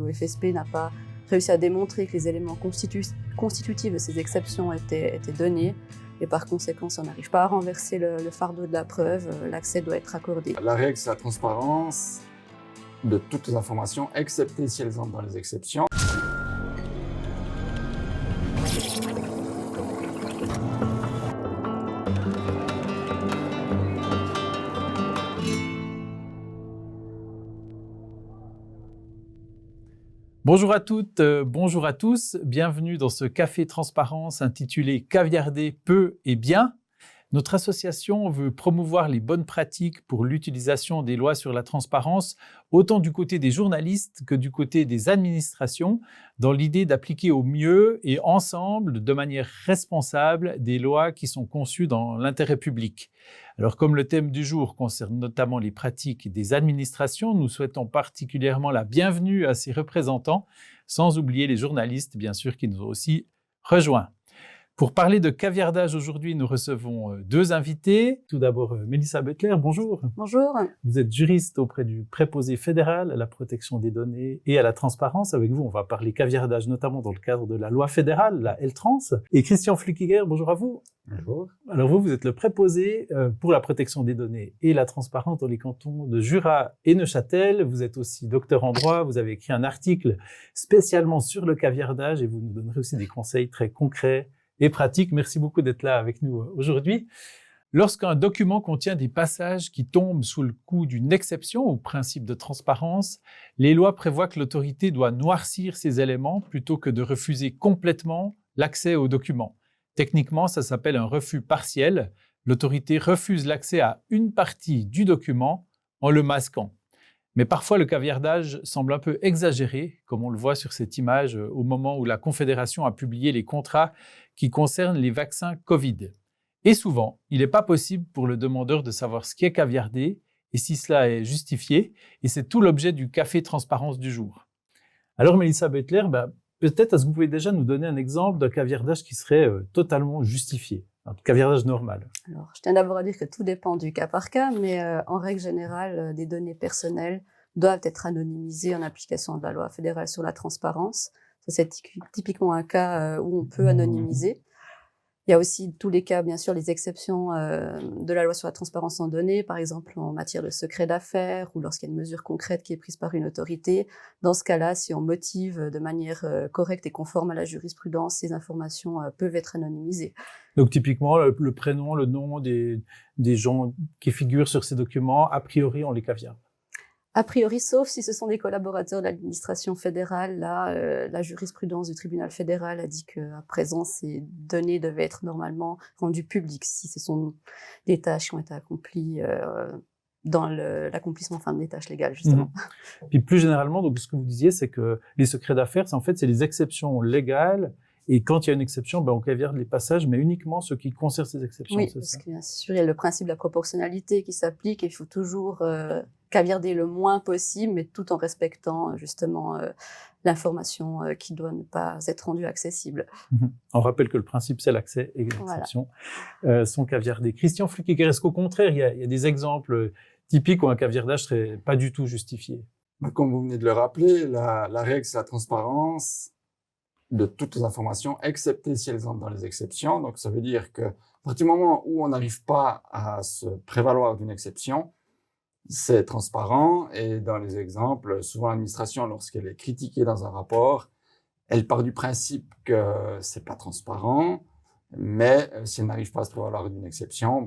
l'OFSP n'a pas réussi à démontrer que les éléments constitutifs de ces exceptions étaient donnés. Et par conséquent, si on n'arrive pas à renverser le fardeau de la preuve, l'accès doit être accordé. La règle, c'est la transparence de toutes les informations, excepté si elles entrent dans les exceptions. Bonjour à toutes, bonjour à tous, bienvenue dans ce café transparence intitulé Caviarder peu et bien. Notre association veut promouvoir les bonnes pratiques pour l'utilisation des lois sur la transparence, autant du côté des journalistes que du côté des administrations, dans l'idée d'appliquer au mieux et ensemble, de manière responsable, des lois qui sont conçues dans l'intérêt public. Alors, comme le thème du jour concerne notamment les pratiques des administrations, nous souhaitons particulièrement la bienvenue à ces représentants, sans oublier les journalistes, bien sûr, qui nous ont aussi rejoints. Pour parler de caviardage aujourd'hui, nous recevons deux invités. Tout d'abord, Mélissa Bettler, bonjour. Bonjour. Vous êtes juriste auprès du préposé fédéral à la protection des données et à la transparence. Avec vous, on va parler caviardage, notamment dans le cadre de la loi fédérale, la L-Trans. Et Christian Flukiger, bonjour à vous. Bonjour. Alors vous êtes le préposé pour la protection des données et la transparence dans les cantons de Jura et Neuchâtel. Vous êtes aussi docteur en droit, vous avez écrit un article spécialement sur le caviardage et vous nous donnerez aussi des conseils très concrets et pratique. Merci beaucoup d'être là avec nous aujourd'hui. Lorsqu'un document contient des passages qui tombent sous le coup d'une exception au principe de transparence, les lois prévoient que l'autorité doit noircir ces éléments plutôt que de refuser complètement l'accès au document. Techniquement, ça s'appelle un refus partiel. L'autorité refuse l'accès à une partie du document en le masquant. Mais parfois, le caviardage semble un peu exagéré, comme on le voit sur cette image au moment où la Confédération a publié les contrats qui concernent les vaccins Covid. Et souvent, il n'est pas possible pour le demandeur de savoir ce qui est caviardé et si cela est justifié. Et c'est tout l'objet du café transparence du jour. Alors, Mélissa Bettler, peut-être est-ce que vous pouvez déjà nous donner un exemple d'un caviardage qui serait totalement justifié, un caviardage normal? Alors, je tiens d'abord à dire que tout dépend du cas par cas, mais en règle générale, des données personnelles doivent être anonymisées en application de la loi fédérale sur la transparence. Ça, c'est typiquement un cas où on peut anonymiser. Il y a aussi tous les cas, bien sûr, les exceptions de la loi sur la transparence en données, par exemple en matière de secret d'affaires ou lorsqu'il y a une mesure concrète qui est prise par une autorité. Dans ce cas-là, si on motive de manière correcte et conforme à la jurisprudence, ces informations peuvent être anonymisées. Donc typiquement, le prénom, le nom des gens qui figurent sur ces documents, a priori, on les caviarde. A priori, sauf si ce sont des collaborateurs de l'administration fédérale. Là, la jurisprudence du tribunal fédéral a dit qu'à présent, ces données devaient être normalement rendues publiques si ce sont des tâches qui ont été accomplies dans l'accomplissement des tâches légales, justement. Puis plus généralement, donc, ce que vous disiez, c'est que les secrets d'affaires, c'est les exceptions légales. Et quand il y a une exception, on caviarde les passages, mais uniquement ceux qui concernent ces exceptions. Oui, parce que bien sûr, il y a le principe de la proportionnalité qui s'applique et il faut toujours caviarder le moins possible, mais tout en respectant justement l'information qui doit ne pas être rendue accessible. On rappelle que le principe, c'est l'accès et l'exception sont caviardés. Christian Flukiger, est-ce qu'au contraire, il y a des exemples typiques où un caviardage serait pas du tout justifié? Comme vous venez de le rappeler, la règle, c'est la transparence de toutes les informations, excepté si elles entrent dans les exceptions. Donc, ça veut dire que à partir du moment où on n'arrive pas à se prévaloir d'une exception, c'est transparent. Et dans les exemples, souvent l'administration, lorsqu'elle est critiquée dans un rapport, elle part du principe que c'est pas transparent, mais si elle n'arrive pas à se prévaloir d'une exception,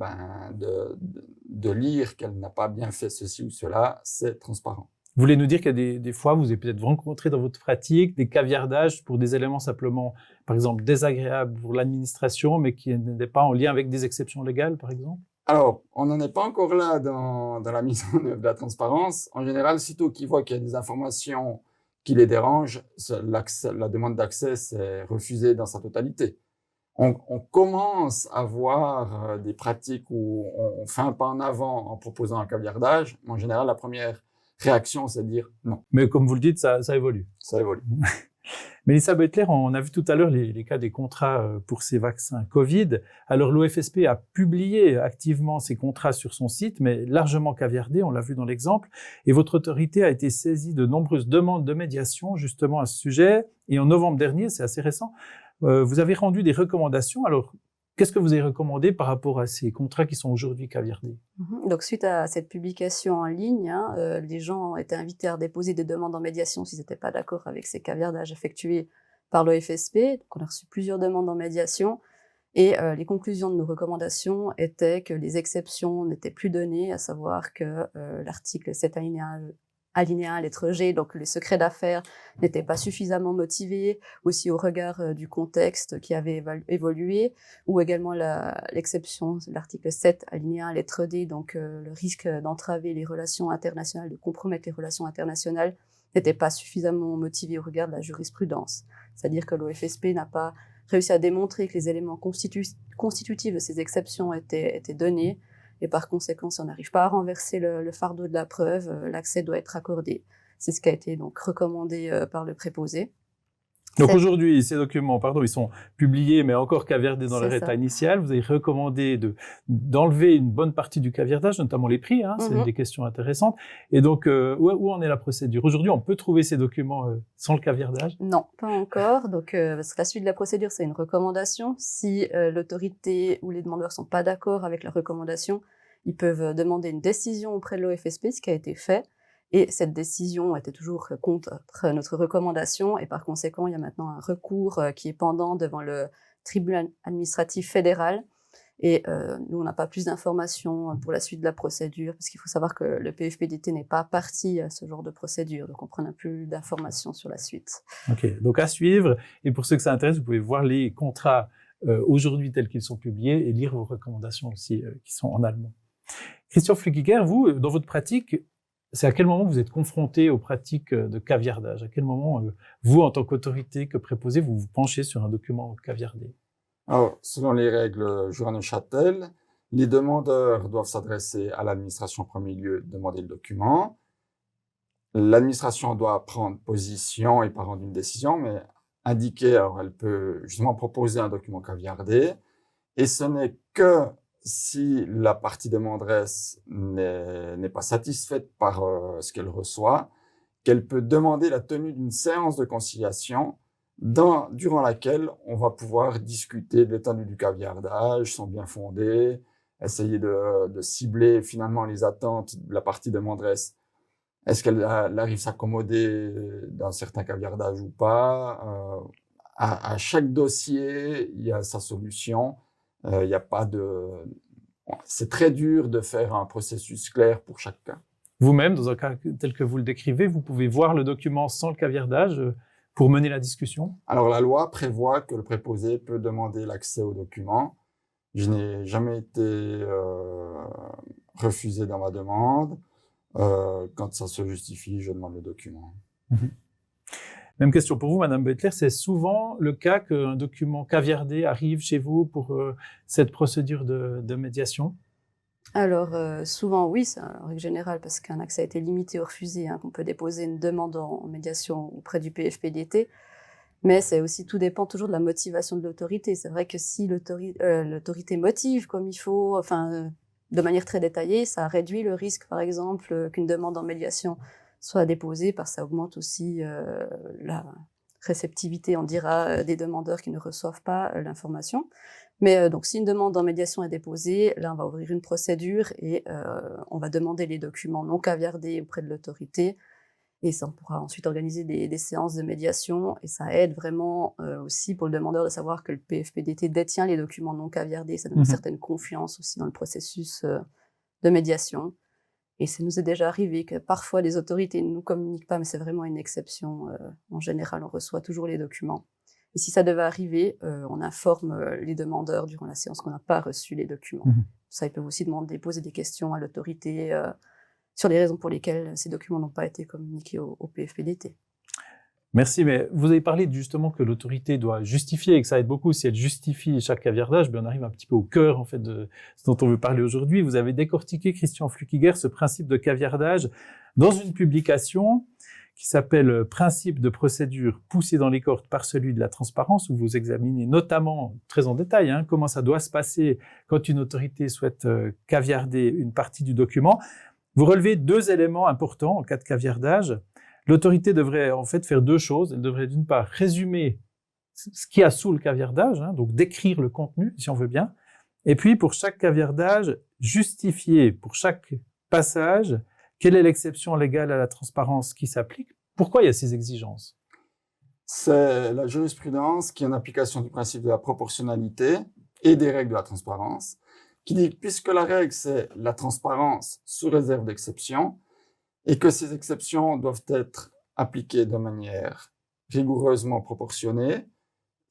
de lire qu'elle n'a pas bien fait ceci ou cela, c'est transparent. Vous voulez nous dire qu'il y a des fois, vous avez peut-être rencontré dans votre pratique des caviardages pour des éléments simplement, par exemple, désagréables pour l'administration, mais qui n'étaient pas en lien avec des exceptions légales, par exemple? Alors, on n'en est pas encore là dans la mise en œuvre de la transparence. En général, sitôt qu'ils voient qu'il y a des informations qui les dérangent, la demande d'accès c'est refusée dans sa totalité. On commence à voir des pratiques où on fait un pas en avant en proposant un caviardage, mais en général, la première réaction, c'est de dire non. Mais comme vous le dites, ça évolue. Ça évolue. Mélissa Beutler, on a vu tout à l'heure les cas des contrats pour ces vaccins Covid. Alors l'OFSP a publié activement ces contrats sur son site, mais largement caviardés, on l'a vu dans l'exemple. Et votre autorité a été saisie de nombreuses demandes de médiation justement à ce sujet. Et en novembre dernier, c'est assez récent, vous avez rendu des recommandations. Alors, qu'est-ce que vous avez recommandé par rapport à ces contrats qui sont aujourd'hui caviardés? Donc, suite à cette publication en ligne, les gens étaient invités à déposer des demandes en médiation s'ils n'étaient pas d'accord avec ces caviardages effectués par l'OFSP. Donc, on a reçu plusieurs demandes en médiation et les conclusions de nos recommandations étaient que les exceptions n'étaient plus données, à savoir que l'article 7 alinéa 1, lettre G, donc le secret d'affaires n'était pas suffisamment motivé, aussi au regard du contexte qui avait évolué, ou également l'exception, l'article 7, alinéa 1, lettre D, donc le risque d'entraver les relations internationales, de compromettre les relations internationales, n'était pas suffisamment motivé au regard de la jurisprudence. C'est-à-dire que l'OFSP n'a pas réussi à démontrer que les éléments constitutifs de ces exceptions étaient donnés, et par conséquent, si on n'arrive pas à renverser le fardeau de la preuve, l'accès doit être accordé. C'est ce qui a été donc recommandé par le préposé. Donc aujourd'hui, ces documents, ils sont publiés, mais encore caviardés dans leur état initial. Vous avez recommandé d'enlever une bonne partie du caviardage, notamment les prix. C'est une des questions intéressantes. Et donc, où en est la procédure? Aujourd'hui, on peut trouver ces documents sans le caviardage? Non, pas encore. Donc, parce que la suite de la procédure, c'est une recommandation. Si l'autorité ou les demandeurs sont pas d'accord avec la recommandation, ils peuvent demander une décision auprès de l'OFSP, ce qui a été fait. Et cette décision était toujours contre notre recommandation, et par conséquent, il y a maintenant un recours qui est pendant devant le tribunal administratif fédéral. Et nous, on n'a pas plus d'informations pour la suite de la procédure, parce qu'il faut savoir que le PFPDT n'est pas partie à ce genre de procédure, donc on prend plus d'informations sur la suite. Ok, donc à suivre. Et pour ceux que ça intéresse, vous pouvez voir les contrats aujourd'hui tels qu'ils sont publiés et lire vos recommandations aussi qui sont en allemand. Christian Flückiger, vous, dans votre pratique, c'est à quel moment vous êtes confronté aux pratiques de caviardage? À quel moment, vous, en tant qu'autorité, que préposé, vous vous penchez sur un document caviardé? Alors, selon les règles Jura-Neuchâtel, les demandeurs doivent s'adresser à l'administration en premier lieu, demander le document. L'administration doit prendre position et pas rendre une décision, mais indiquer, alors elle peut justement proposer un document caviardé. Et ce n'est que si la partie demanderesse n'est pas satisfaite par ce qu'elle reçoit, qu'elle peut demander la tenue d'une séance de conciliation durant laquelle on va pouvoir discuter de l'étendue du caviardage, son bien fondé, essayer de cibler finalement les attentes de la partie demanderesse. Est-ce qu'elle arrive à s'accommoder d'un certain caviardage ou pas? À chaque dossier, il y a sa solution. Il n'y a pas c'est très dur de faire un processus clair pour chaque cas. Vous-même, dans un cas tel que vous le décrivez, vous pouvez voir le document sans le caviardage pour mener la discussion? Alors, la loi prévoit que le préposé peut demander l'accès au document. Je n'ai jamais été refusé dans ma demande. Quand ça se justifie, je demande le document. Même question pour vous, Madame Beutler. C'est souvent le cas qu'un document caviardé arrive chez vous pour cette procédure de médiation? Alors, souvent, oui, c'est en règle générale, parce qu'un accès a été limité ou refusé, qu'on peut déposer une demande en médiation auprès du PFPDT. Mais c'est aussi, tout dépend toujours de la motivation de l'autorité. C'est vrai que si l'autorité motive comme il faut, de manière très détaillée, ça réduit le risque, par exemple, qu'une demande en médiation soit déposée, parce que ça augmente aussi la réceptivité, on dira, des demandeurs qui ne reçoivent pas l'information. Mais donc, si une demande en médiation est déposée, là, on va ouvrir une procédure et on va demander les documents non caviardés auprès de l'autorité. Et ça, on pourra ensuite organiser des séances de médiation. Et ça aide vraiment aussi pour le demandeur de savoir que le PFPDT détient les documents non caviardés. Ça donne une certaine confiance aussi dans le processus de médiation. Et ça nous est déjà arrivé que parfois les autorités ne nous communiquent pas, mais c'est vraiment une exception. En général, on reçoit toujours les documents. Et si ça devait arriver, on informe les demandeurs durant la séance qu'on n'a pas reçu les documents. Ça, ils peuvent aussi poser des questions à l'autorité sur les raisons pour lesquelles ces documents n'ont pas été communiqués au PFPDT. Merci, mais vous avez parlé justement que l'autorité doit justifier et que ça aide beaucoup si elle justifie chaque caviardage. On arrive un petit peu au cœur en fait de ce dont on veut parler aujourd'hui. Vous avez décortiqué, Christian Flückiger, ce principe de caviardage dans une publication qui s'appelle « Principe de procédure poussé dans les cordes par celui de la transparence », où vous examinez notamment, très en détail, comment ça doit se passer quand une autorité souhaite caviarder une partie du document. Vous relevez 2 éléments importants en cas de caviardage. L'autorité devrait en fait faire 2 choses. Elle devrait d'une part résumer ce qu'il y a sous le caviardage, donc décrire le contenu, si on veut bien. Et puis, pour chaque caviardage, justifier pour chaque passage quelle est l'exception légale à la transparence qui s'applique. Pourquoi il y a ces exigences? C'est la jurisprudence qui est en application du principe de la proportionnalité et des règles de la transparence, qui dit que puisque la règle, c'est la transparence sous réserve d'exception, et que ces exceptions doivent être appliquées de manière rigoureusement proportionnée,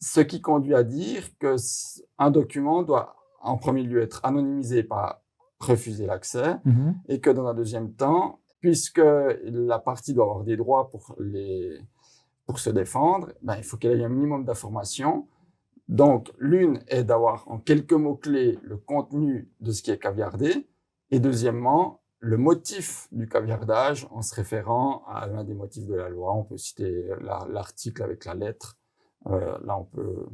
ce qui conduit à dire qu'un document doit en premier lieu être anonymisé, pas refuser l'accès, et que dans un deuxième temps, puisque la partie doit avoir des droits pour se défendre, il faut qu'elle ait un minimum d'informations. Donc, l'une est d'avoir en quelques mots-clés le contenu de ce qui est caviardé, et deuxièmement, le motif du caviardage en se référant à l'un des motifs de la loi. On peut citer l'article avec la lettre. Là, on peut...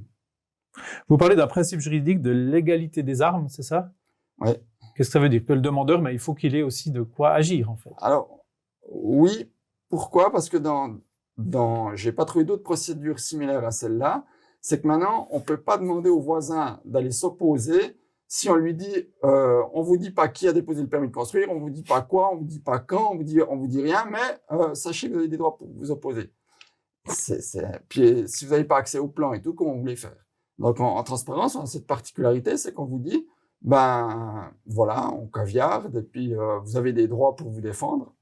Vous parlez d'un principe juridique de l'égalité des armes, c'est ça? Oui. Qu'est-ce que ça veut dire? Que le demandeur, il faut qu'il ait aussi de quoi agir, en fait. Alors, oui. Pourquoi? Parce que j'ai pas trouvé d'autres procédures similaires à celle-là. C'est que maintenant, on peut pas demander au voisin d'aller s'opposer si on lui dit, on vous dit pas qui a déposé le permis de construire, on vous dit pas quoi, on vous dit pas quand, on vous dit rien, mais sachez que vous avez des droits pour vous opposer. Puis si vous n'avez pas accès au plan et tout, comment vous voulez faire? Donc en transparence, on a cette particularité, c'est qu'on vous dit, voilà, on caviarde et puis vous avez des droits pour vous défendre.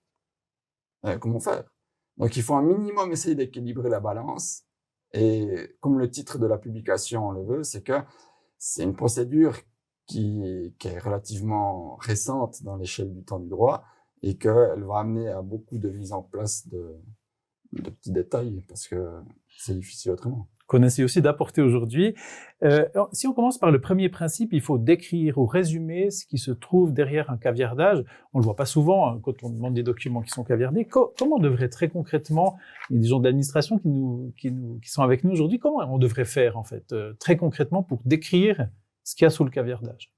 Comment faire? Donc il faut un minimum essayer d'équilibrer la balance. Et comme le titre de la publication le veut, c'est que c'est une procédure qui est relativement récente dans l'échelle du temps du droit et qu'elle va amener à beaucoup de mise en place de petits détails parce que c'est difficile autrement. Qu'on essaie aussi d'apporter aujourd'hui. Si on commence par le premier principe, il faut décrire ou résumer ce qui se trouve derrière un caviardage. On le voit pas souvent quand on demande des documents qui sont caviardés. Comment on devrait très concrètement, il y a des gens de l'administration qui sont avec nous aujourd'hui, comment on devrait faire en fait très concrètement pour décrire ce qu'il y a sous le caviardage?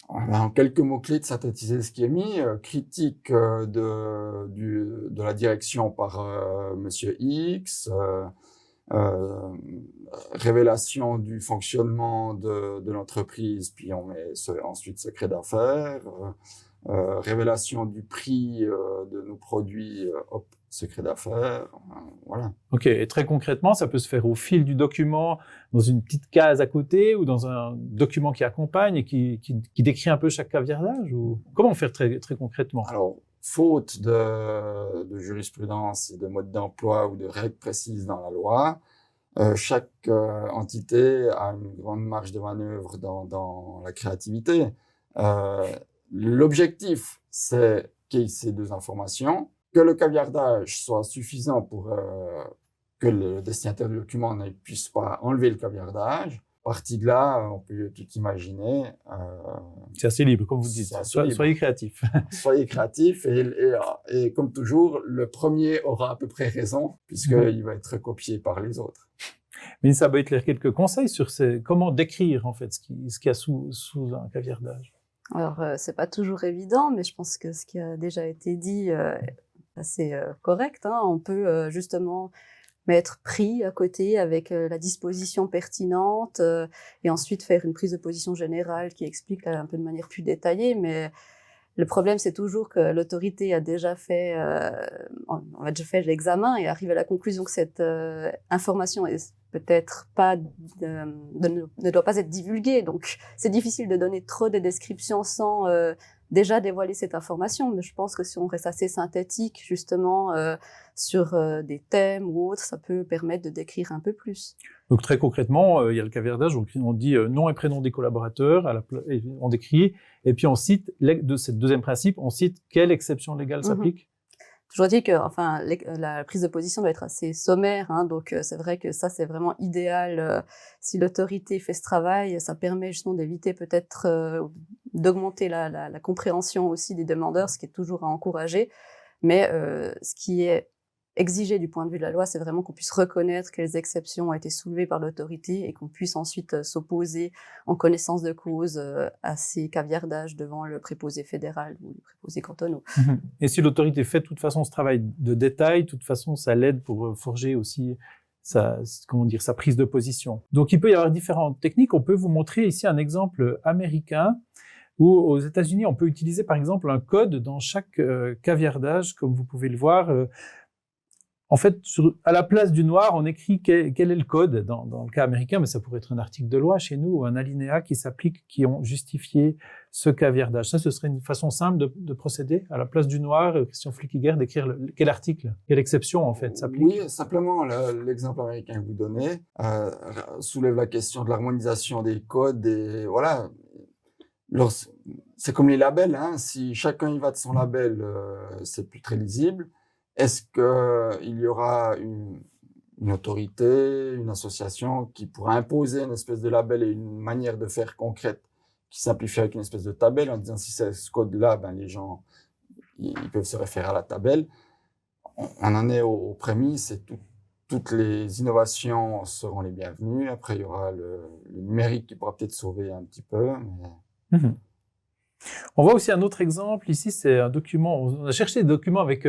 En quelques mots-clés de synthétiser ce qui est mis, critique de la direction par Monsieur X, révélation du fonctionnement de l'entreprise, puis on met ensuite secret d'affaires, révélation du prix de nos produits, secret d'affaires, voilà. Ok, et très concrètement, ça peut se faire au fil du document, dans une petite case à côté, ou dans un document qui accompagne et qui décrit un peu chaque caviardage, ou comment faire très, très concrètement? Alors, faute de jurisprudence et de mode d'emploi ou de règles précises dans la loi, chaque entité a une grande marge de manœuvre dans la créativité. L'objectif, c'est qu'il y ait ces 2 informations, que le caviardage soit suffisant pour que le destinataire du document ne puisse pas enlever le caviardage. Partie de là, on peut tout imaginer. C'est assez libre, comme vous dites. Soyez créatifs. Soyez créatifs et comme toujours, le premier aura à peu près raison puisqu'il va être copié par les autres. Mélissa Beutler, quelques conseils sur comment décrire en fait ce qu'il y a sous un caviardage? Alors, c'est pas toujours évident, mais je pense que ce qui a déjà été dit est assez correct. On peut justement mettre prix à côté avec la disposition pertinente et ensuite faire une prise de position générale qui explique un peu de manière plus détaillée. Mais le problème, c'est toujours que l'autorité a déjà fait, on a déjà fait l'examen et arrive à la conclusion que cette information est peut-être pas ne doit pas être divulguée. Donc, c'est difficile de donner trop de descriptions sans déjà dévoiler cette information. Mais je pense que si on reste assez synthétique, justement, sur des thèmes ou autres, ça peut permettre de décrire un peu plus. Donc, très concrètement, il y a le caviardage, on dit nom et prénom des collaborateurs, on décrit, et puis on cite, de ce deuxième principe, on cite quelle exception légale s'applique. Toujours dit que, enfin, la prise de position doit être assez sommaire, donc c'est vrai que ça, c'est vraiment idéal. Si l'autorité fait ce travail, ça permet justement d'éviter peut-être d'augmenter la compréhension aussi des demandeurs, ce qui est toujours à encourager. Mais ce qui est exiger du point de vue de la loi, c'est vraiment qu'on puisse reconnaître quelles exceptions ont été soulevées par l'autorité et qu'on puisse ensuite s'opposer en connaissance de cause à ces caviardages devant le préposé fédéral ou les préposés cantonaux. Et si l'autorité fait de toute façon ce travail de détail, de toute façon, ça l'aide pour forger aussi sa prise de position. Donc, il peut y avoir différentes techniques. On peut vous montrer ici un exemple américain où, aux États-Unis, on peut utiliser, par exemple, un code dans chaque caviardage, comme vous pouvez le voir. En fait, à la place du noir, on écrit quel est le code dans le cas américain, mais ça pourrait être un article de loi chez nous ou un alinéa qui s'applique, qui ont justifié ce caviardage. Ça, ce serait une façon simple de procéder. À la place du noir, Christian Flickiger, d'écrire quel article, quelle exception en fait s'applique. Oui, simplement l'exemple américain que vous donnez soulève la question de l'harmonisation des codes. Et voilà, c'est comme les labels. Hein. Si chacun y va de son label, c'est plus très lisible. Est-ce qu'il y aura une autorité, une association qui pourra imposer une espèce de label et une manière de faire concrète qui s'amplifie avec une espèce de tabelle en disant si c'est ce code-là, ben les gens ils peuvent se référer à la tabelle. On en est aux prémices et toutes les innovations seront les bienvenues. Après, il y aura le numérique qui pourra peut-être sauver un petit peu. Mais... On voit aussi un autre exemple. Ici, c'est un document. On a cherché des documents avec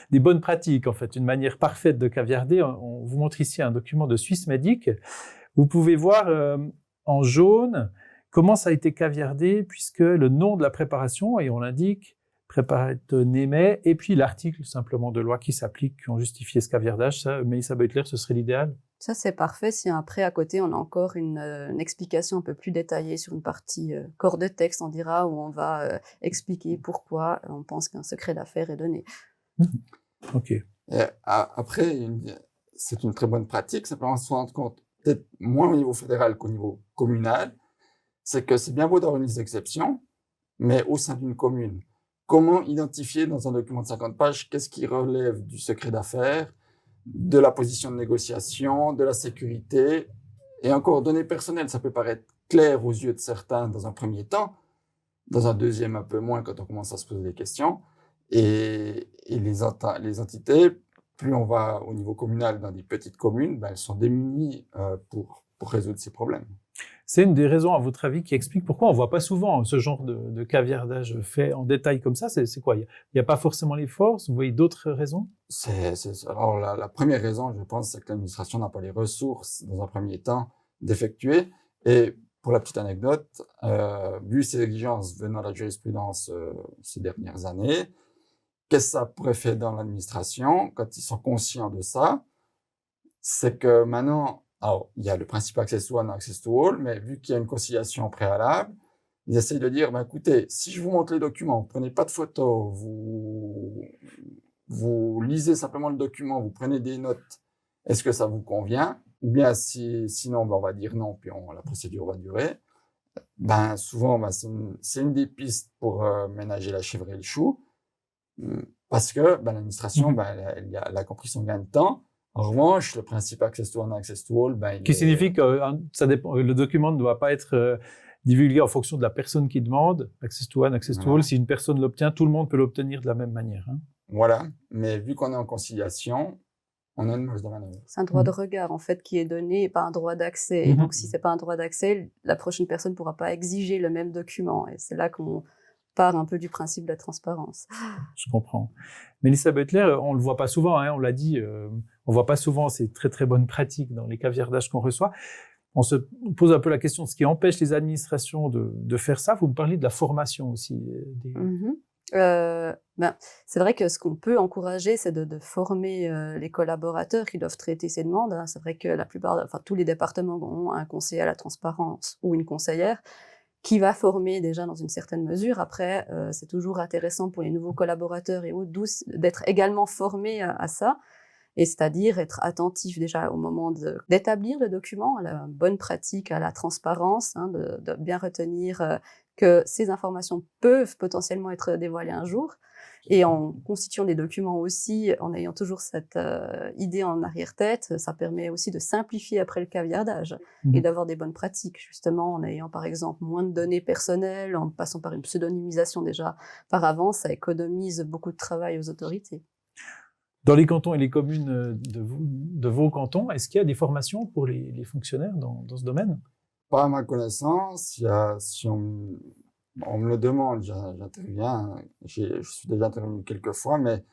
des bonnes pratiques, en fait, une manière parfaite de caviarder. On vous montre ici un document de Swissmedic. Vous pouvez voir en jaune comment ça a été caviardé, puisque le nom de la préparation, et on l'indique, Préparatoneme, et puis l'article simplement de loi qui s'applique, qui ont justifié ce caviardage. Ça, Mélissa Beutler, ce serait l'idéal. Ça, c'est parfait. Si après, à côté, on a encore une explication un peu plus détaillée sur une partie corps de texte, on dira, où on va expliquer pourquoi on pense qu'un secret d'affaires est donné. OK. Après, c'est une très bonne pratique, simplement se rendre compte, peut-être moins au niveau fédéral qu'au niveau communal, c'est que c'est bien beau d'avoir une exception, mais au sein d'une commune. Comment identifier dans un document de 50 pages qu'est-ce qui relève du secret d'affaires, de la position de négociation, de la sécurité, et encore données personnelles. Ça peut paraître clair aux yeux de certains dans un premier temps, dans un deuxième un peu moins quand on commence à se poser des questions. Et les entités, plus on va au niveau communal dans des petites communes, ben, elles sont démunies pour résoudre ces problèmes. C'est une des raisons, à votre avis, qui explique pourquoi on voit pas souvent ce genre de caviardage fait en détail comme ça. C'est quoi? Il n'y a pas forcément les forces? Vous voyez d'autres raisons? Alors, la première raison, je pense, c'est que l'administration n'a pas les ressources, dans un premier temps, d'effectuer. Et pour la petite anecdote, vu ces exigences venant de la jurisprudence ces dernières années, qu'est-ce que ça pourrait faire dans l'administration quand ils sont conscients de ça? C'est que maintenant, alors, il y a le principe access to one, access to all, mais vu qu'il y a une conciliation préalable, ils essayent de dire, ben, écoutez, si je vous montre les documents, vous prenez pas de photos, vous lisez simplement le document, vous prenez des notes, est-ce que ça vous convient? Ou bien sinon, ben, on va dire non, puis la procédure va durer. Ben, souvent, ben, c'est une des pistes pour ménager la chèvre et le chou, parce que ben, l'administration, ben, elle a compris son gain de temps. En revanche, le principe access to one, access to all, ben, qui signifie que le document ne doit pas être divulgué en fonction de la personne qui demande. Access to one, access to all. Si une personne l'obtient, tout le monde peut l'obtenir de la même manière. Hein. Voilà. Mais vu qu'on est en conciliation, on a une marge de manœuvre. C'est un droit de regard, en fait, qui est donné et pas un droit d'accès. Et donc, si c'est pas un droit d'accès, la prochaine personne ne pourra pas exiger le même document. Et c'est là qu'on part un peu du principe de la transparence. Je comprends. Mélissa Beutler, on le voit pas souvent, hein, on l'a dit, on voit pas souvent ces très très bonnes pratiques dans les caviardages qu'on reçoit. On se pose un peu la question de ce qui empêche les administrations de faire ça. Vous me parlez de la formation aussi. C'est vrai que ce qu'on peut encourager, c'est de former les collaborateurs qui doivent traiter ces demandes. Hein. C'est vrai que tous les départements ont un conseiller à la transparence ou une conseillère qui va former déjà dans une certaine mesure. Après, c'est toujours intéressant pour les nouveaux collaborateurs et autres d'être également formés à ça, et c'est-à-dire être attentif déjà au moment d'établir le document, à la bonne pratique, à la transparence, hein, de bien retenir que ces informations peuvent potentiellement être dévoilées un jour, et en constituant des documents aussi, en ayant toujours cette idée en arrière-tête, ça permet aussi de simplifier après le caviardage et d'avoir des bonnes pratiques, justement, en ayant par exemple moins de données personnelles, en passant par une pseudonymisation déjà par avance, ça économise beaucoup de travail aux autorités. Dans les cantons et les communes de vos cantons, est-ce qu'il y a des formations pour les fonctionnaires dans ce domaine? Pas à ma connaissance. Si on me le demande, j'interviens. Je suis déjà intervenu quelques fois, mais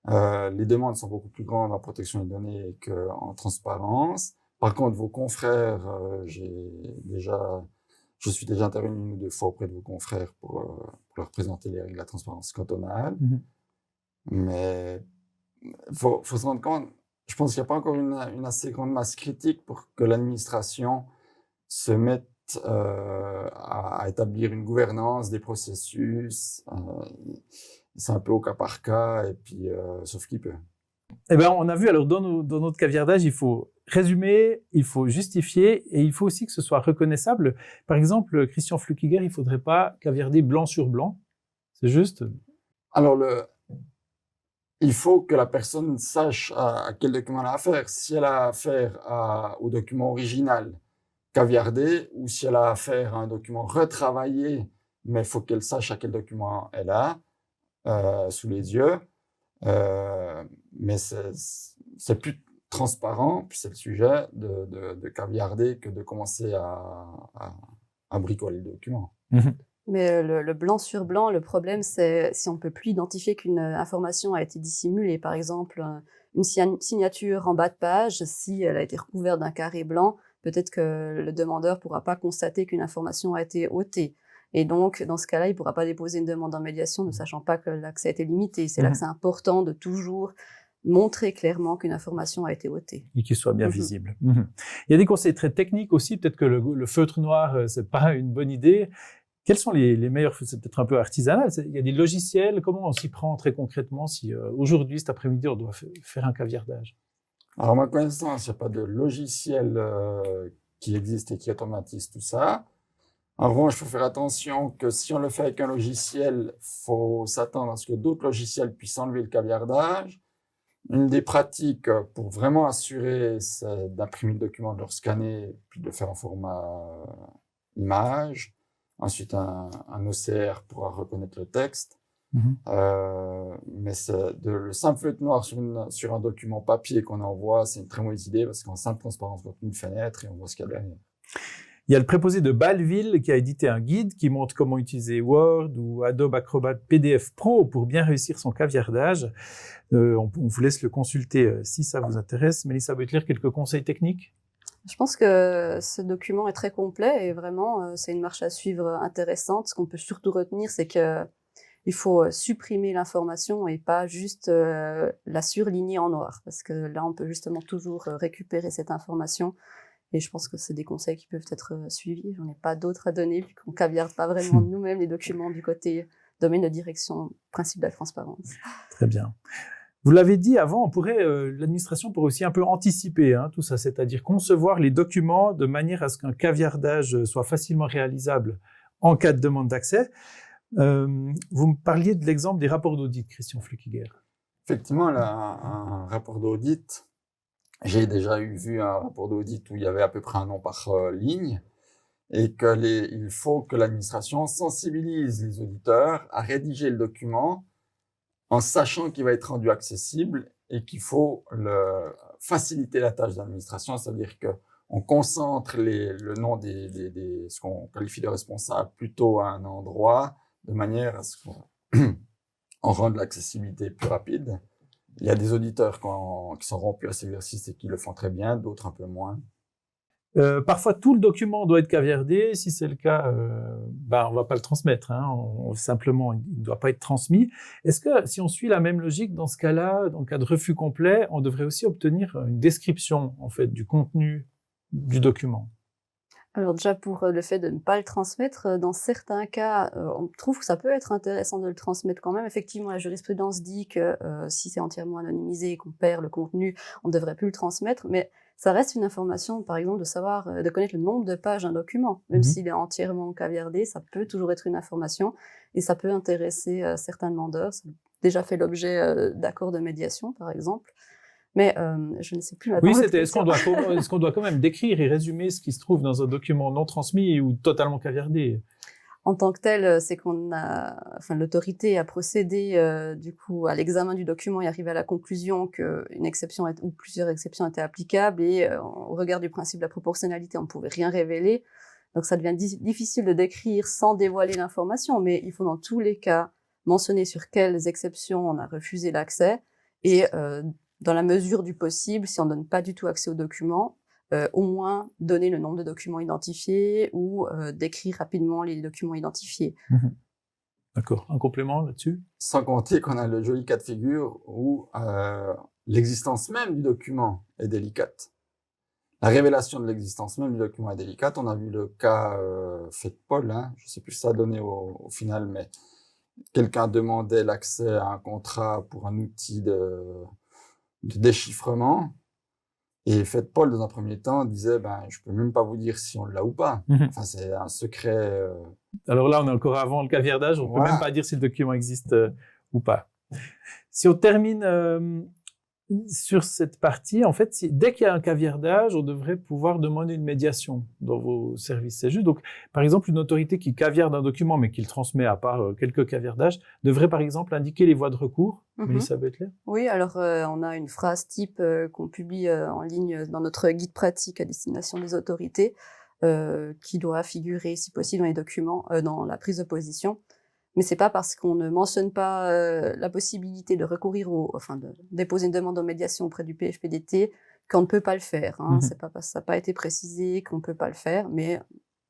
les demandes sont beaucoup plus grandes en protection des données qu'en transparence. Par contre, vos confrères, je suis déjà intervenu 1 ou 2 fois auprès de vos confrères pour leur présenter les règles de la transparence cantonale. Mais faut se rendre compte, je pense qu'il n'y a pas encore une assez grande masse critique pour que l'administration se mette à établir une gouvernance des processus. C'est un peu au cas par cas, et puis sauf qui peut. Eh ben, on a vu, alors, dans notre caviardage, il faut résumer, il faut justifier, et il faut aussi que ce soit reconnaissable. Par exemple, Christian Flukiger, il faudrait pas caviarder blanc sur blanc. C'est juste? Alors, il faut que la personne sache à quel document elle a affaire. Si elle a affaire au document original caviardé, ou si elle a affaire à un document retravaillé, mais il faut qu'elle sache à quel document elle a sous les yeux. Mais c'est plus transparent, puis c'est le sujet de caviarder que de commencer à bricoler le document. Mais le blanc sur blanc, le problème, c'est si on ne peut plus identifier qu'une information a été dissimulée. Par exemple, une signature en bas de page, si elle a été recouverte d'un carré blanc, peut-être que le demandeur ne pourra pas constater qu'une information a été ôtée. Et donc, dans ce cas-là, il ne pourra pas déposer une demande en médiation ne sachant pas que l'accès a été limité. C'est là que c'est important de toujours montrer clairement qu'une information a été ôtée. Et qu'il soit bien visible. Il y a des conseils très techniques aussi. Peut-être que le feutre noir, c'est pas une bonne idée. Quels sont les meilleurs, c'est peut-être un peu artisanal, il y a des logiciels, comment on s'y prend très concrètement si aujourd'hui, cet après-midi, on doit faire un caviardage? Alors, à ma connaissance, il n'y a pas de logiciel qui existe et qui automatise tout ça. En revanche, il faut faire attention que si on le fait avec un logiciel, il faut s'attendre à ce que d'autres logiciels puissent enlever le caviardage. Une des pratiques pour vraiment assurer, c'est d'imprimer le document, de le scanner, puis de le faire en format image. Ensuite, un OCR pourra reconnaître le texte. Mais le simple feutre noir sur un document papier qu'on envoie, c'est une très mauvaise idée parce qu'en simple transparence, on voit une fenêtre et on voit ce qu'il y a derrière. Il y a le préposé de Bâle-Ville qui a édité un guide qui montre comment utiliser Word ou Adobe Acrobat PDF Pro pour bien réussir son caviardage. On vous laisse le consulter si ça vous intéresse. Mélissa Beutler, quelques conseils techniques? Je pense que ce document est très complet et vraiment, c'est une marche à suivre intéressante. Ce qu'on peut surtout retenir, c'est qu'il faut supprimer l'information et pas juste la surligner en noir. Parce que là, on peut justement toujours récupérer cette information. Et je pense que c'est des conseils qui peuvent être suivis. J'en ai pas d'autres à donner, vu qu'on caviarde pas vraiment nous-mêmes les documents du côté domaine de direction, principe de la transparence. Très bien. Vous l'avez dit avant, l'administration pourrait aussi un peu anticiper tout ça, c'est-à-dire concevoir les documents de manière à ce qu'un caviardage soit facilement réalisable en cas de demande d'accès. Vous me parliez de l'exemple des rapports d'audit, Christian Flukiger. Effectivement, un rapport d'audit, j'ai déjà vu un rapport d'audit où il y avait à peu près un nom par ligne et il faut que l'administration sensibilise les auditeurs à rédiger le document en sachant qu'il va être rendu accessible et qu'il faut faciliter la tâche de l'administration, c'est-à-dire qu'on concentre le nom ce qu'on qualifie de responsables plutôt à un endroit, de manière à ce qu'on rende l'accessibilité plus rapide. Il y a des auditeurs qui sont rompus à cet exercice et qui le font très bien, d'autres un peu moins. Parfois, tout le document doit être caviardé. Si c'est le cas, on va pas le transmettre. Simplement, il ne doit pas être transmis. Est-ce que, si on suit la même logique, dans ce cas-là, dans le cas de refus complet, on devrait aussi obtenir une description, en fait, du contenu du document? Alors déjà, pour le fait de ne pas le transmettre, dans certains cas, on trouve que ça peut être intéressant de le transmettre quand même. Effectivement, la jurisprudence dit que si c'est entièrement anonymisé et qu'on perd le contenu, on ne devrait plus le transmettre, mais ça reste une information, par exemple, de connaître le nombre de pages d'un document. Même s'il est entièrement caviardé, ça peut toujours être une information et ça peut intéresser certains demandeurs. Ça a déjà fait l'objet d'accords de médiation, par exemple. Mais je ne sais plus maintenant. Oui, est-ce qu'on doit quand même décrire et résumer ce qui se trouve dans un document non transmis ou totalement caviardé? en tant que tel, c'est l'autorité a procédé du coup à l'examen du document et arrivé à la conclusion qu'une exception ou plusieurs exceptions étaient applicables et au regard du principe de la proportionnalité, on ne pouvait rien révéler. Donc ça devient difficile de décrire sans dévoiler l'information, mais il faut dans tous les cas mentionner sur quelles exceptions on a refusé l'accès et dans la mesure du possible, si on ne donne pas du tout accès aux documents, au moins donner le nombre de documents identifiés ou décrire rapidement les documents identifiés. D'accord. Un complément là-dessus? Sans compter qu'on a le joli cas de figure où l'existence même du document est délicate. La révélation de l'existence même du document est délicate. On a vu le cas fait de Paul, hein, je ne sais plus ce que ça a donné au final, mais quelqu'un demandait l'accès à un contrat pour un outil de déchiffrement. Et Faites Paul, dans un premier temps, disait je peux même pas vous dire si on l'a ou pas. Enfin, c'est un secret. Alors là, on est encore avant le caviardage, on peut même pas dire si le document existe ou pas. Si on termine sur cette partie, en fait, dès qu'il y a un caviardage, on devrait pouvoir demander une médiation dans vos services. C'est juste. Donc, par exemple, une autorité qui caviarde un document, mais qui le transmet à part quelques caviardages, devrait, par exemple, indiquer les voies de recours. Mélissa Beutler? Oui, alors on a une phrase type qu'on publie en ligne dans notre guide pratique à destination des autorités, qui doit figurer, si possible, dans les documents, dans la prise de position. Mais c'est pas parce qu'on ne mentionne pas la possibilité de recourir de déposer une demande en médiation auprès du PFPDT qu'on ne peut pas le faire. C'est pas parce que ça n'a pas été précisé qu'on ne peut pas le faire, mais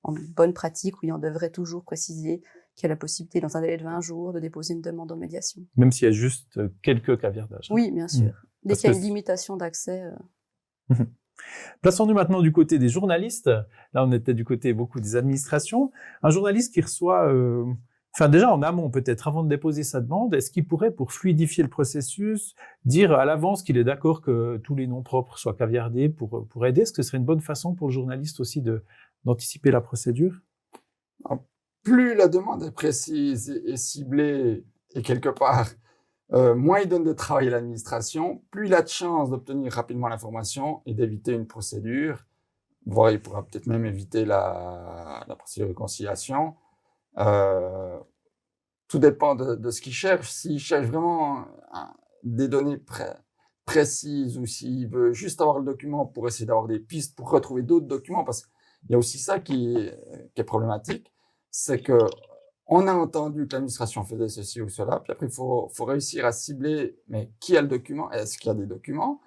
en bonne pratique, oui, on devrait toujours préciser qu'il y a la possibilité, dans un délai de 20 jours, de déposer une demande en médiation. Même s'il y a juste quelques caviardages. Oui, bien sûr. Dès qu'il y a une limitation d'accès. Plaçons-nous maintenant du côté des journalistes. Là, on était du côté beaucoup des administrations. Un journaliste qui reçoit... déjà en amont peut-être, avant de déposer sa demande, est-ce qu'il pourrait, pour fluidifier le processus, dire à l'avance qu'il est d'accord que tous les noms propres soient caviardés pour aider? Est-ce que ce serait une bonne façon pour le journaliste aussi d'anticiper la procédure? Plus la demande est précise et ciblée, et quelque part, moins il donne de travail à l'administration, plus il a de chances d'obtenir rapidement l'information et d'éviter une procédure, voire il pourra peut-être même éviter la procédure de conciliation. Tout dépend de ce qu'il cherche. S'il cherche vraiment des données précises ou s'il veut juste avoir le document pour essayer d'avoir des pistes pour retrouver d'autres documents, parce qu'il y a aussi ça qui est problématique, c'est que on a entendu que l'administration faisait ceci ou cela, puis après il faut réussir à cibler, mais qui a le document? Est-ce qu'il y a des documents?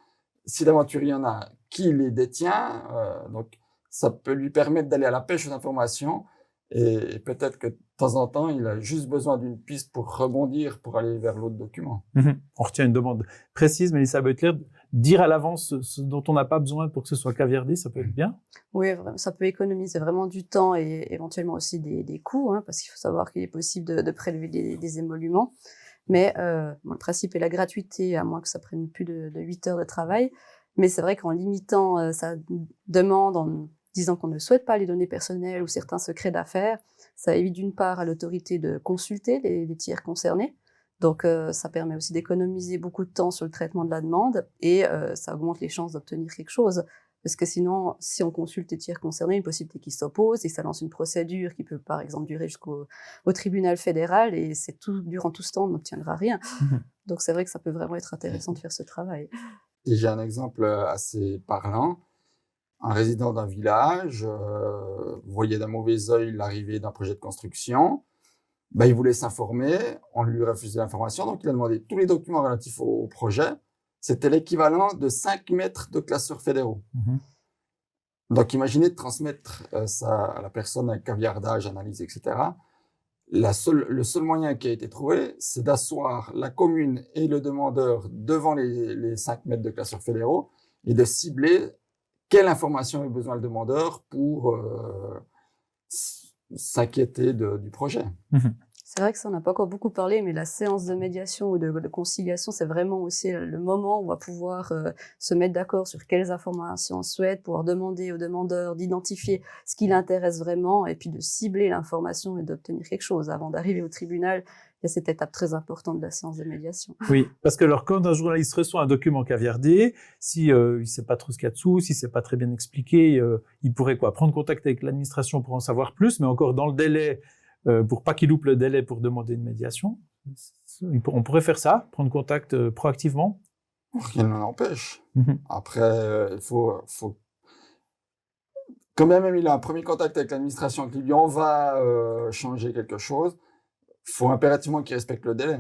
Si d'aventure il y en a, qui les détient? Donc ça peut lui permettre d'aller à la pêche aux informations. Et peut-être que de temps en temps, il a juste besoin d'une piste pour rebondir, pour aller vers l'autre document. On retient une demande précise, Mélissa Beutler, dire à l'avance ce dont on n'a pas besoin pour que ce soit caviardé, ça peut être bien? Oui, ça peut économiser vraiment du temps et éventuellement aussi des coûts, parce qu'il faut savoir qu'il est possible de prélever des émoluments. Mais le principe est la gratuité, à moins que ça prenne plus de 8 heures de travail. Mais c'est vrai qu'en limitant sa demande, en disant qu'on ne souhaite pas les données personnelles ou certains secrets d'affaires, ça évite d'une part à l'autorité de consulter les tiers concernés. Donc ça permet aussi d'économiser beaucoup de temps sur le traitement de la demande et ça augmente les chances d'obtenir quelque chose. Parce que sinon, si on consulte les tiers concernés, une possibilité qui s'oppose et ça lance une procédure qui peut par exemple durer jusqu'au tribunal fédéral et durant tout ce temps, on n'obtiendra rien. Donc c'est vrai que ça peut vraiment être intéressant de faire ce travail. Et j'ai un exemple assez parlant. Un résident d'un village voyait d'un mauvais œil l'arrivée d'un projet de construction. Il voulait s'informer, on lui refusait l'information, donc il a demandé tous les documents relatifs au projet. C'était l'équivalent de 5 mètres de classeurs fédéraux. Donc imaginez de transmettre ça à la personne avec caviardage, analyse, etc. Le seul moyen qui a été trouvé, c'est d'asseoir la commune et le demandeur devant les 5 mètres de classeurs fédéraux et de cibler quelle information a besoin le demandeur pour s'inquiéter du projet. C'est vrai que ça, on n'a pas encore beaucoup parlé, mais la séance de médiation ou de conciliation, c'est vraiment aussi le moment où on va pouvoir se mettre d'accord sur quelles informations on souhaite, pouvoir demander au demandeur d'identifier ce qui l'intéresse vraiment et puis de cibler l'information et d'obtenir quelque chose. Avant d'arriver au tribunal, il y a cette étape très importante de la séance de médiation. Oui, parce que alors, quand un journaliste reçoit un document caviardé, si il ne sait pas trop ce qu'il y a dessous, si c'est pas très bien expliqué, il pourrait prendre contact avec l'administration pour en savoir plus, mais encore dans le délai pour pas qu'il loupe le délai pour demander une médiation. On pourrait faire ça, prendre contact proactivement. Rien n'en empêche. Mhm. Après, il faut quand même il a un premier contact avec l'administration qui lui on va changer quelque chose, il faut impérativement qu'il respecte le délai.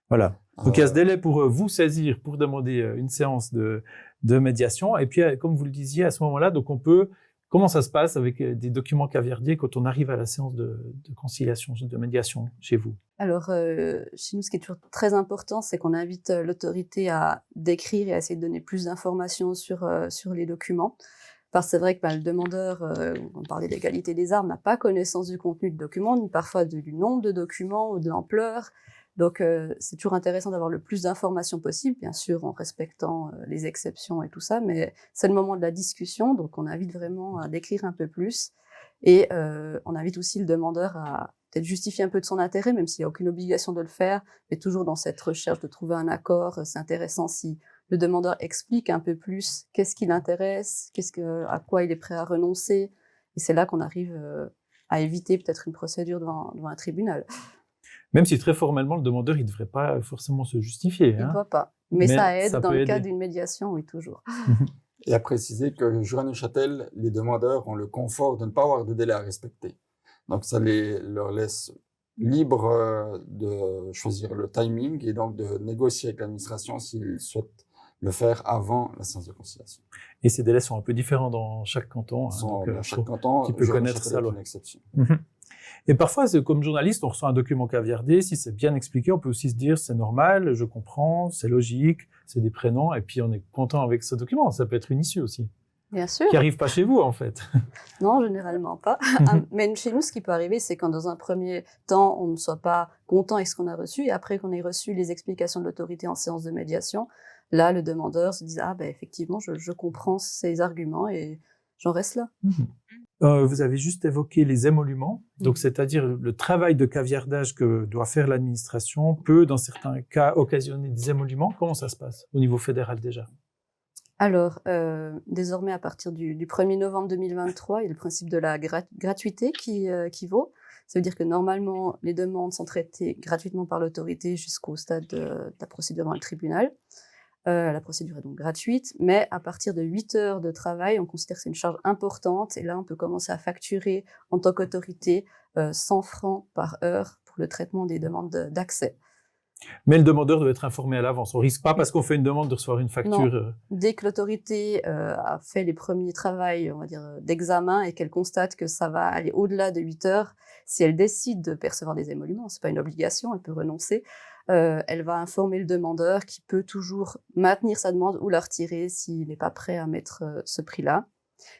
Voilà. Donc il y a ce délai pour vous saisir, pour demander une séance de médiation. Et puis, comme vous le disiez, à ce moment-là, donc on peut. Comment ça se passe avec des documents caviardiers quand on arrive à la séance de conciliation, de médiation chez vous? Alors, chez nous, ce qui est toujours très important, c'est qu'on invite l'autorité à décrire et à essayer de donner plus d'informations sur les documents. Parce que c'est vrai que le demandeur, on parlait d'égalité des armes, n'a pas connaissance du contenu du document, ni parfois du nombre de documents ou de l'ampleur. Donc, c'est toujours intéressant d'avoir le plus d'informations possible, bien sûr en respectant les exceptions et tout ça, mais c'est le moment de la discussion, donc on invite vraiment à décrire un peu plus. Et on invite aussi le demandeur à peut-être justifier un peu de son intérêt, même s'il n'y a aucune obligation de le faire, mais toujours dans cette recherche de trouver un accord. C'est intéressant si le demandeur explique un peu plus qu'est-ce qui l'intéresse, à quoi il est prêt à renoncer. Et c'est là qu'on arrive à éviter peut-être une procédure devant un tribunal. Même si très formellement, le demandeur, il ne devrait pas forcément se justifier. Il ne doit pas. Mais ça aide dans le cas aider. d'une médiation, oui, toujours. Et à préciser que le Jura Neuchâtel, les demandeurs ont le confort de ne pas avoir de délai à respecter. Donc ça leur laisse libre de choisir le timing et donc de négocier avec l'administration s'ils souhaitent le faire avant la séance de conciliation. Et ces délais sont un peu différents dans chaque canton. Dans chaque canton, qui peut connaître sa loi. Une exception. Et parfois, comme journaliste, on reçoit un document caviardé. Si c'est bien expliqué, on peut aussi se dire c'est normal, je comprends, c'est logique, c'est des prénoms, et puis on est content avec ce document. Ça peut être une issue aussi. Bien sûr. Qui n'arrive pas chez vous, en fait. Non, généralement pas. Mais chez nous, ce qui peut arriver, c'est quand dans un premier temps, on ne soit pas content avec ce qu'on a reçu, et après qu'on ait reçu les explications de l'autorité en séance de médiation, là, le demandeur se dit « Ah, effectivement, je comprends ces arguments et j'en reste là. » Vous avez juste évoqué les émoluments, donc c'est-à-dire le travail de caviardage que doit faire l'administration peut, dans certains cas, occasionner des émoluments. Comment ça se passe au niveau fédéral déjà? Alors, désormais, à partir du 1er novembre 2023, il y a le principe de la gratuité qui vaut. Ça veut dire que normalement, les demandes sont traitées gratuitement par l'autorité jusqu'au stade de la procédure devant le tribunal. La procédure est donc gratuite, mais à partir de 8 heures de travail, on considère que c'est une charge importante, et là, on peut commencer à facturer en tant qu'autorité 100 francs par heure pour le traitement des demandes d'accès. Mais le demandeur doit être informé à l'avance. On ne risque pas, parce qu'on fait une demande, de recevoir une facture. Non. Dès que l'autorité a fait les premiers travaux, on va dire, d'examen, et qu'elle constate que ça va aller au-delà de 8 heures, si elle décide de percevoir des émoluments, ce n'est pas une obligation, elle peut renoncer, elle va informer le demandeur qui peut toujours maintenir sa demande ou la retirer s'il n'est pas prêt à mettre ce prix-là.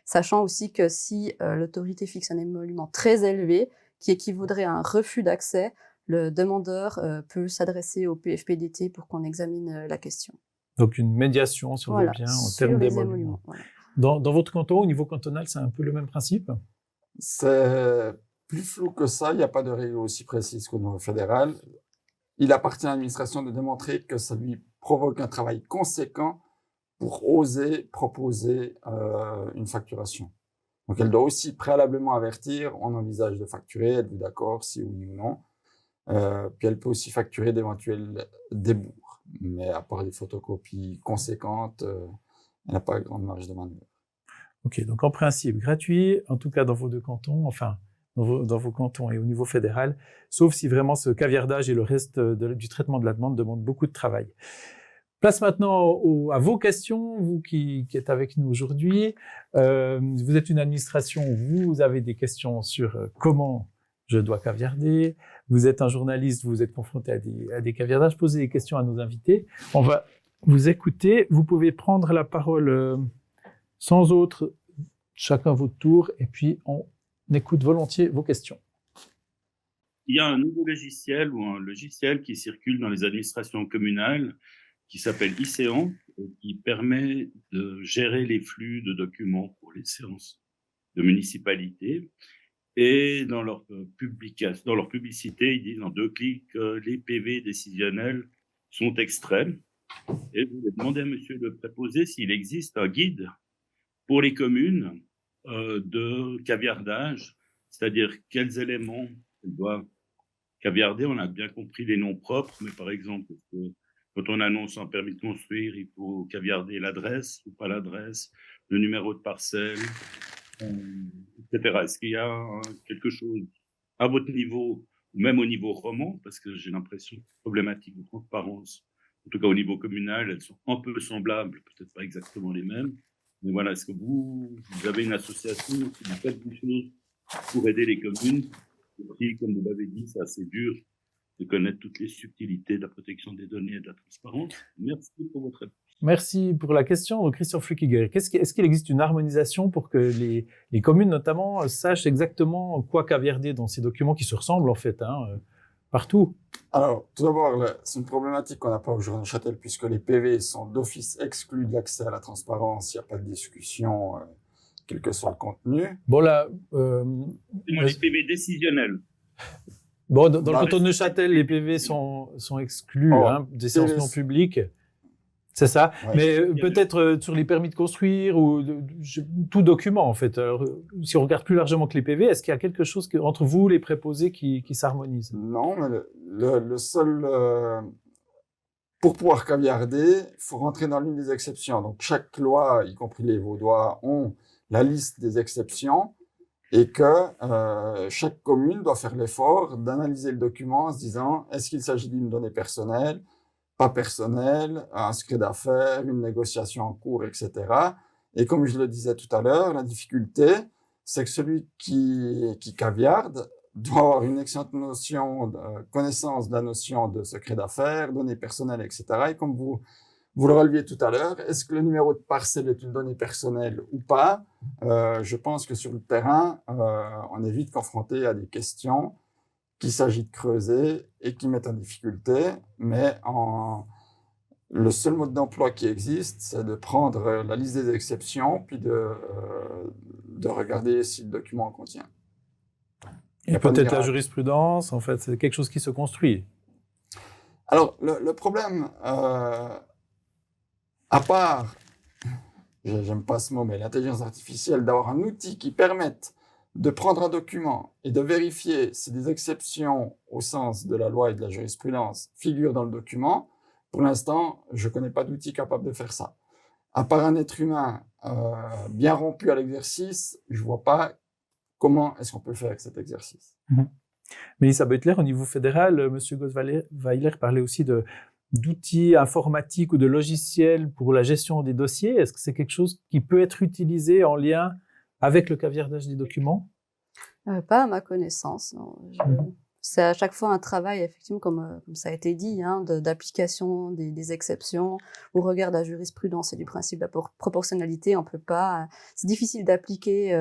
Sachant aussi que si l'autorité fixe un émolument très élevé, qui équivaudrait à un refus d'accès, le demandeur peut s'adresser au PFPDT pour qu'on examine la question. Donc une médiation sur le bien en termes d'émoluments. Voilà. Dans votre canton, au niveau cantonal, c'est un peu le même principe? C'est plus flou que ça, il n'y a pas de règle aussi précise qu'au niveau fédéral. Il appartient à l'administration de démontrer que ça lui provoque un travail conséquent pour oser proposer une facturation. Donc elle doit aussi préalablement avertir, on envisage de facturer, êtes-vous d'accord, si oui ou non. Puis elle peut aussi facturer d'éventuels débours. Mais à part des photocopies conséquentes, elle n'a pas grande marge de manœuvre. Ok, donc en principe gratuit, en tout cas dans vos deux cantons, enfin dans vos cantons et au niveau fédéral, sauf si vraiment ce caviardage et le reste du traitement de la demande demandent beaucoup de travail. Place maintenant à vos questions, vous qui êtes avec nous aujourd'hui. Vous êtes une administration, vous avez des questions sur comment je dois caviarder. Vous êtes un journaliste, vous êtes confronté à des caviardages. Posez des questions à nos invités. On va vous écouter. Vous pouvez prendre la parole sans autre, chacun votre tour, et puis on écoute volontiers vos questions. Il y a un nouveau logiciel ou un logiciel qui circule dans les administrations communales qui s'appelle ICEAN et qui permet de gérer les flux de documents pour les séances de municipalité. Et dans leur publicité, ils disent en 2 clics que les PV décisionnels sont extraits. Et je voulais demander à monsieur le préposé s'il existe un guide pour les communes de caviardage, c'est-à-dire quels éléments elles doivent caviarder. On a bien compris les noms propres, mais par exemple, quand on annonce un permis de construire, il faut caviarder l'adresse ou pas l'adresse, le numéro de parcelle, etc. Est-ce qu'il y a quelque chose à votre niveau, ou même au niveau roman, parce que j'ai l'impression que les problématiques de transparence, en tout cas au niveau communal, elles sont un peu semblables, peut-être pas exactement les mêmes. Mais voilà, est-ce que vous avez une association qui vous faites des choses pour aider les communes? Et comme vous l'avez dit, c'est assez dur de connaître toutes les subtilités de la protection des données et de la transparence. Merci pour votre réponse. Merci pour la question. Donc, Christian Flukiger, est-ce qu'il existe une harmonisation pour que les communes, notamment, sachent exactement quoi caviarder dans ces documents qui se ressemblent, en fait, partout? Alors, tout d'abord, c'est une problématique qu'on n'a pas aujourd'hui à Neuchâtel, puisque les PV sont d'office exclus de l'accès à la transparence. Il n'y a pas de discussion, quel que soit le contenu. Bon, là... Moi, les PV décisionnels. Bon, dans le canton de Neuchâtel, les PV sont exclus des séances non publiques. C'est ça. Ouais. Mais peut-être sur les permis de construire ou tout document, en fait. Alors, si on regarde plus largement que les PV, est-ce qu'il y a quelque chose entre vous, les préposés, qui s'harmonise? Non, mais le seul... pour pouvoir caviarder, il faut rentrer dans l'une des exceptions. Donc, chaque loi, y compris les Vaudois, ont la liste des exceptions et que chaque commune doit faire l'effort d'analyser le document en se disant, est-ce qu'il s'agit d'une donnée personnelle, pas personnel, un secret d'affaires, une négociation en cours, etc. Et comme je le disais tout à l'heure, la difficulté, c'est que celui qui caviarde doit avoir une excellente connaissance de la notion de secret d'affaires, données personnelles, etc. Et comme vous le releviez tout à l'heure, est-ce que le numéro de parcelle est une donnée personnelle ou pas? Je pense que sur le terrain, on est vite confronté à des questions qu'il s'agit de creuser et qui mettent en difficulté, mais le seul mode d'emploi qui existe, c'est de prendre la liste des exceptions, puis de regarder si le document en contient. Et peut-être la jurisprudence, en fait, c'est quelque chose qui se construit. Alors, le problème, à part, j'aime pas ce mot, mais l'intelligence artificielle, d'avoir un outil qui permette de prendre un document et de vérifier si des exceptions au sens de la loi et de la jurisprudence figurent dans le document, pour l'instant, je ne connais pas d'outil capable de faire ça. À part un être humain bien rompu à l'exercice, je ne vois pas comment est-ce qu'on peut faire avec cet exercice. Mélissa Beutler, au niveau fédéral, M. Gottweiler parlait aussi d'outils informatiques ou de logiciels pour la gestion des dossiers. Est-ce que c'est quelque chose qui peut être utilisé en lien avec le caviardage des documents? Pas à ma connaissance. C'est à chaque fois un travail, effectivement, comme ça a été dit, d'application des exceptions au regard de la jurisprudence et du principe de la proportionnalité. On peut pas. C'est difficile d'appliquer,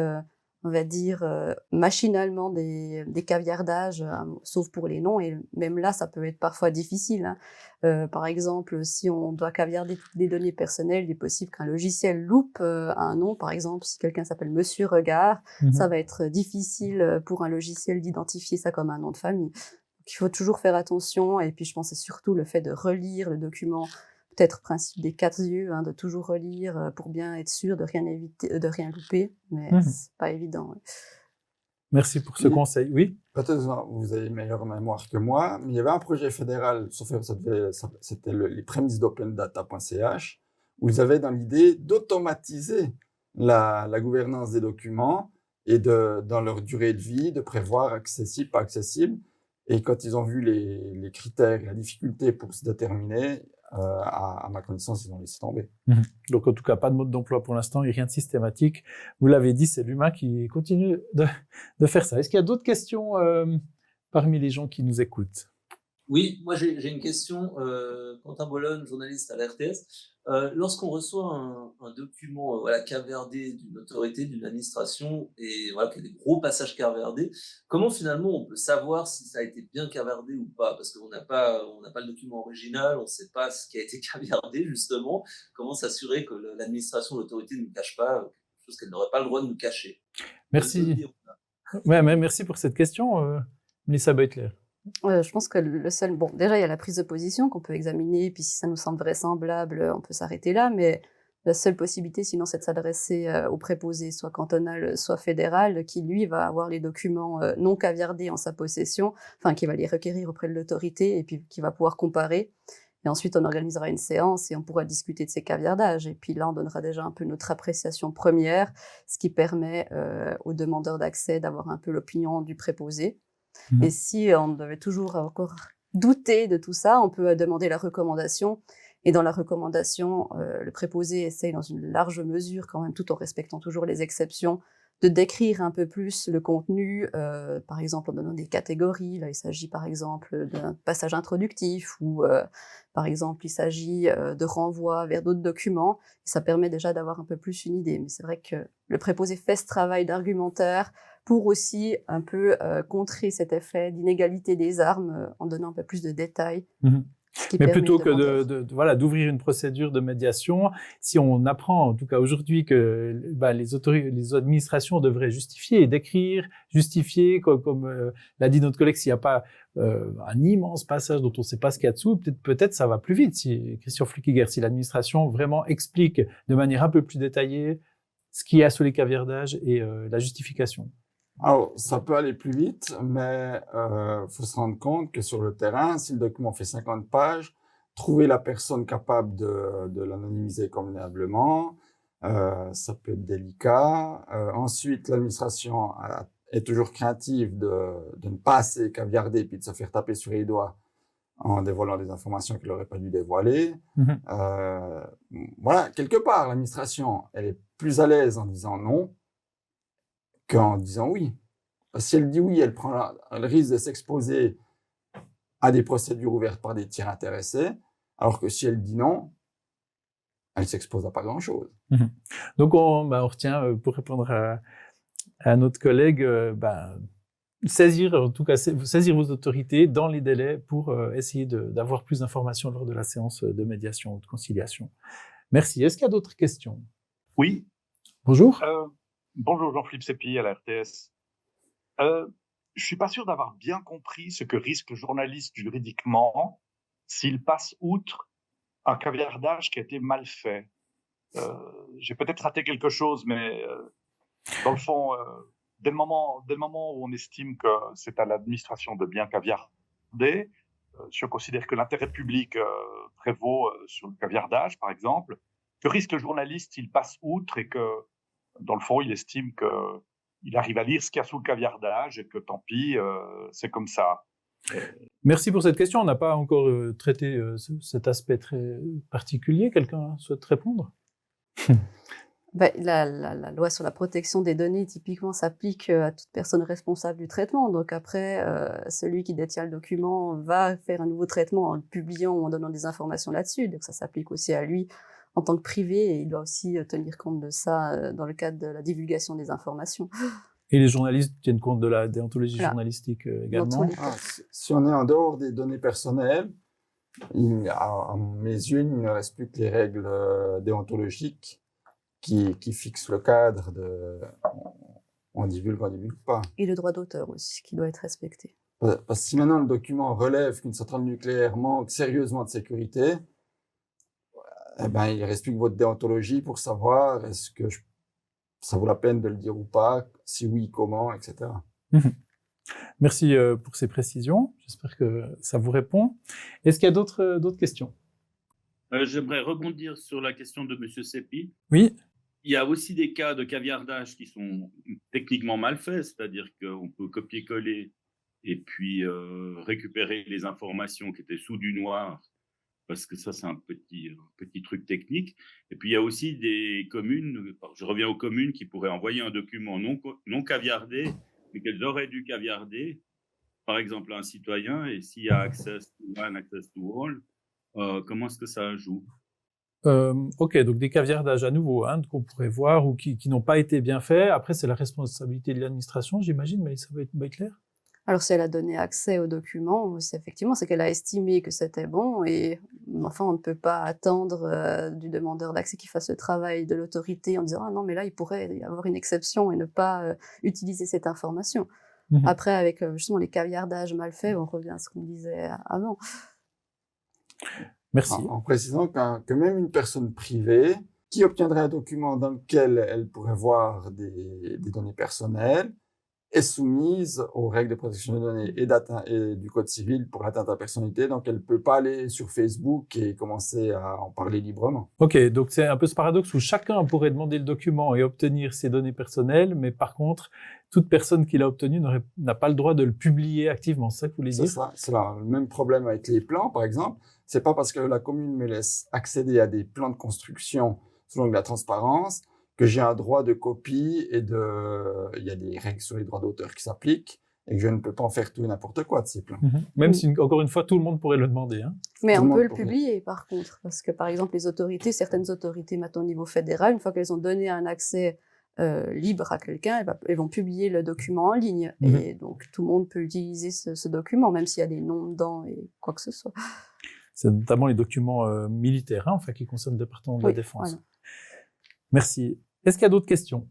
on va dire, machinalement des caviardages, sauf pour les noms. Et même là, ça peut être parfois difficile. Par exemple, si on doit caviarder toutes les données personnelles, il est possible qu'un logiciel loupe un nom. Par exemple, si quelqu'un s'appelle Monsieur Regard, ça va être difficile pour un logiciel d'identifier ça comme un nom de famille. Donc, il faut toujours faire attention. Et puis, je pense que c'est surtout le fait de relire le document, peut-être principe des 4 yeux, de toujours relire pour bien être sûr de rien éviter, de rien louper. Mais c'est pas évident. Ouais. Merci pour ce conseil. Oui. Peut-être vous avez une meilleure mémoire que moi, mais il y avait un projet fédéral, c'était les prémices d'opendata.ch, où ils avaient dans l'idée d'automatiser la gouvernance des documents et dans leur durée de vie, de prévoir accessible, pas accessible. Et quand ils ont vu les critères, la difficulté pour se déterminer, à ma connaissance, ils ont laissé tomber. Donc, en tout cas, pas de mode d'emploi pour l'instant et rien de systématique. Vous l'avez dit, c'est l'humain qui continue de faire ça. Est-ce qu'il y a d'autres questions parmi les gens qui nous écoutent? Oui, moi j'ai une question. Quentin Bologne, journaliste à la RTS. Lorsqu'on reçoit un document caviardé d'une autorité, d'une administration, et voilà, qu'il y a des gros passages caviardés, comment finalement on peut savoir si ça a été bien caviardé ou pas? Parce qu'on n'a pas le document original, on ne sait pas ce qui a été caviardé, justement. Comment s'assurer que l'administration, l'autorité ne nous cache pas quelque chose qu'elle n'aurait pas le droit de nous cacher? Merci. Ouais, mais merci pour cette question, Mélissa Beutler. Je pense que le seul... Bon, déjà, il y a la prise de position qu'on peut examiner, puis si ça nous semble vraisemblable, on peut s'arrêter là, mais La seule possibilité, sinon, c'est de s'adresser au préposé, soit cantonal, soit fédéral, qui, lui, va avoir les documents non caviardés en sa possession, enfin, qui va les requérir auprès de l'autorité et puis qui va pouvoir comparer. Et ensuite, on organisera une séance et on pourra discuter de ces caviardages. Et puis là, on donnera déjà un peu notre appréciation première, ce qui permet aux demandeurs d'accès d'avoir un peu l'opinion du préposé. Et si on devait toujours encore douter de tout ça, on peut demander la recommandation. Et dans la recommandation, le préposé essaye dans une large mesure, quand même, tout en respectant toujours les exceptions, de décrire un peu plus le contenu, par exemple en donnant des catégories. Là, il s'agit par exemple d'un passage introductif ou par exemple il s'agit de renvoi vers d'autres documents. Et ça permet déjà d'avoir un peu plus une idée. Mais c'est vrai que le préposé fait ce travail d'argumentaire pour aussi un peu contrer cet effet d'inégalité des armes en donnant un peu plus de détails. Mais plutôt que voilà, d'ouvrir une procédure de médiation, si on apprend, en tout cas aujourd'hui, que les administrations devraient justifier et décrire, justifier, comme l'a dit notre collègue, s'il n'y a pas un immense passage dont on ne sait pas ce qu'il y a dessous, peut-être ça va plus vite. Si Christian Flukiger, si l'administration vraiment explique de manière un peu plus détaillée ce qu'il y a sur les caviardages et la justification. Alors, ça peut aller plus vite, mais faut se rendre compte que sur le terrain, si le document fait 50 pages, trouver la personne capable de l'anonymiser convenablement, ça peut être délicat. Ensuite, l'administration est toujours craintive de ne pas assez caviarder puis de se faire taper sur les doigts en dévoilant des informations qu'elle n'aurait pas dû dévoiler. Voilà, quelque part, l'administration, elle est plus à l'aise en disant non qu'en disant oui. Si elle dit oui, elle prend le risque de s'exposer à des procédures ouvertes par des tiers intéressés, alors que si elle dit non, elle s'expose à pas grand-chose. Donc, on retient, pour répondre à notre collègue, saisir vos autorités dans les délais pour essayer d'avoir plus d'informations lors de la séance de médiation ou de conciliation. Merci. Est-ce qu'il y a d'autres questions? Oui. Bonjour. Bonjour, Jean-Philippe Sépi à la RTS. Je suis pas sûr d'avoir bien compris ce que risque le journaliste juridiquement s'il passe outre un caviardage qui a été mal fait. J'ai peut-être raté quelque chose, mais dans le fond, dès le moment où on estime que c'est à l'administration de bien caviarder, si on considère que l'intérêt public prévaut sur le caviardage, par exemple, que risque le journaliste s'il passe outre et que, dans le fond, il estime qu'il arrive à lire ce qu'il y a sous le caviardage et que tant pis, c'est comme ça. Merci pour cette question. On n'a pas encore traité cet aspect très particulier. Quelqu'un souhaite répondre? La loi sur la protection des données, typiquement, s'applique à toute personne responsable du traitement. Donc après, celui qui détient le document va faire un nouveau traitement en le publiant ou en donnant des informations là-dessus. Donc ça s'applique aussi à lui en tant que privé et il doit aussi tenir compte de ça dans le cadre de la divulgation des informations. Et les journalistes tiennent compte de la déontologie journalistique également. Si on est en dehors des données personnelles, à mes yeux, il ne reste plus que les règles déontologiques qui fixent le cadre de on divulgue pas. Et le droit d'auteur aussi, qui doit être respecté. Parce que si maintenant le document relève qu'une centrale nucléaire manque sérieusement de sécurité, eh ben, il ne reste plus que votre déontologie pour savoir est-ce que ça vaut la peine de le dire ou pas, si oui, comment, etc. Merci pour ces précisions. J'espère que ça vous répond. Est-ce qu'il y a d'autres questions? J'aimerais rebondir sur la question de M. Sépi. Oui. Il y a aussi des cas de caviardage qui sont techniquement mal faits, c'est-à-dire qu'on peut copier-coller et puis récupérer les informations qui étaient sous du noir, parce que ça, c'est un petit truc technique. Et puis, il y a aussi des communes, je reviens aux communes, qui pourraient envoyer un document non caviardé, mais qu'elles auraient dû caviarder, par exemple un citoyen, et s'il y a access to one, access to all, comment est-ce que ça joue? Ok, donc des caviardages à nouveau qu'on pourrait voir ou qui n'ont pas été bien faits. Après, c'est la responsabilité de l'administration, j'imagine, mais ça va être clair? Alors, si elle a donné accès aux documents, effectivement, c'est qu'elle a estimé que c'était bon et enfin, on ne peut pas attendre du demandeur d'accès qu'il fasse le travail de l'autorité en disant « Ah non, mais là, il pourrait y avoir une exception et ne pas utiliser cette information ». Après, avec justement les caviardages mal faits, on revient à ce qu'on disait avant. Merci. En précisant que même une personne privée qui obtiendrait un document dans lequel elle pourrait voir des données personnelles est soumise aux règles de protection des données et du Code civil pour l'atteinte à la personnalité. Donc, elle ne peut pas aller sur Facebook et commencer à en parler librement. Ok, donc c'est un peu ce paradoxe où chacun pourrait demander le document et obtenir ses données personnelles, mais par contre, toute personne qui l'a obtenu n'a pas le droit de le publier activement. C'est ça que vous voulez dire? C'est ça. C'est le même problème avec les plans, par exemple. C'est pas parce que la commune me laisse accéder à des plans de construction selon la transparence que j'ai un droit de copie il y a des règles sur les droits d'auteur qui s'appliquent et que je ne peux pas en faire tout et n'importe quoi de ces plans. Même si, encore une fois, tout le monde pourrait le demander. Hein. Mais on peut le publier, par contre, parce que, par exemple, certaines autorités, maintenant au niveau fédéral, une fois qu'elles ont donné un accès libre à quelqu'un, elles vont publier le document en ligne. Et donc, tout le monde peut utiliser ce document, même s'il y a des noms dedans et quoi que ce soit. C'est notamment les documents militaires, enfin, qui concernent le département de la Défense. Voilà. Merci. Est-ce qu'il y a d'autres questions?